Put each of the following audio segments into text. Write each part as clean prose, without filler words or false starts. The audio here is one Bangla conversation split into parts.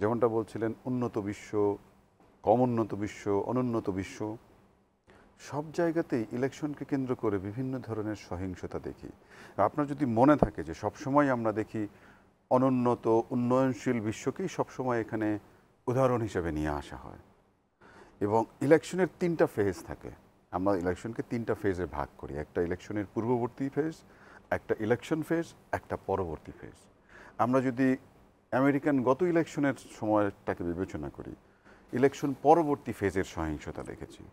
যেমনটা বলছিলেন উন্নত বিশ্ব, কম উন্নত বিশ্ব, অনুন্নত বিশ্ব, সব জায়গাতেই ইলেকশনকে কেন্দ্র করে বিভিন্ন ধরনের সহিংসতা দেখি। আপনার যদি মনে থাকে যে সবসময় আমরা দেখি অনুন্নত উন্নয়নশীল বিশ্বকেই সবসময় এখানে উদাহরণ হিসেবে নিয়ে আসা হয়, এবং ইলেকশনের 3টা ফেজ থাকে। আমরা ইলেকশনকে 3টা ফেজে ভাগ করি, একটা ইলেকশনের পূর্ববর্তী ফেজ, একটা ইলেকশন ফেজ, একটা পরবর্তী ফেজ। আমরা যদি আমেরিকান গত ইলেকশনের সময়টাকে বিবেচনা করি, ইলেকশন পরবর্তী ফেজের সহিংসতা দেখেছি।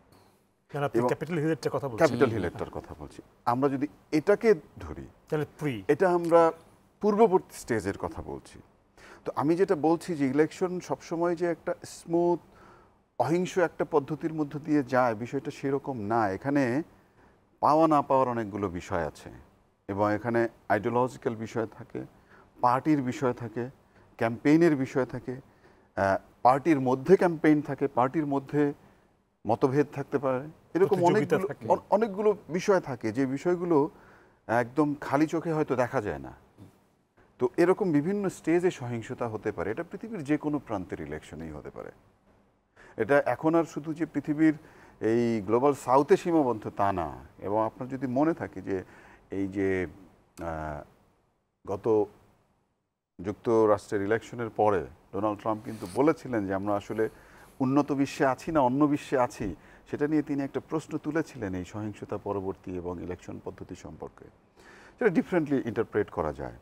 ক্যাপিটাল হিলেরটার কথা বলছি। ক্যাপিটাল হিলেরটার কথা বলছি। আমরা যদি এটাকে ধরি তাহলে এটা আমরা পূর্ববর্তী স্টেজের কথা বলছি। তো আমি যেটা বলছি যে ইলেকশন সবসময় যে একটা স্মুথ অহিংস একটা পদ্ধতির মধ্য দিয়ে যায়, বিষয়টা সেরকম না। এখানে পাওয়া না পাওয়ার অনেকগুলো বিষয় আছে, এবং এখানে আইডিওলজিক্যাল বিষয় থাকে, পার্টির বিষয় থাকে, ক্যাম্পেইনের বিষয় থাকে, পার্টির মধ্যে ক্যাম্পেইন থাকে, পার্টির মধ্যে মতভেদ থাকতে পারে, এরকম অনেকগুলো বিষয় থাকে যে বিষয়গুলো একদম খালি চোখে হয়তো দেখা যায় না। তো এরকম বিভিন্ন স্টেজে সহিংসতা হতে পারে। এটা পৃথিবীর যে কোনো প্রান্তের ইলেকশনেই হতে পারে। এটা এখন আর শুধু যে পৃথিবীর এই গ্লোবাল সাউথে সীমাবদ্ধ তা না। এবং আপনার যদি মনে থাকে যে এই যে গত যুক্তরাষ্ট্রের ইলেকশনের পরে ডোনাল্ড ট্রাম্প কিন্তু বলেছিলেন যে আমরা আসলে উন্নত বিশ্বে আছি না অন্য বিশ্বে আছি, সেটা নিয়ে তিনি একটা প্রশ্ন তুলেছিলেন এই সহিংসতা পরবর্তী এবং ইলেকশন পদ্ধতি সম্পর্কে। সেটা ডিফারেন্টলি ইন্টারপ্রেট করা যায়।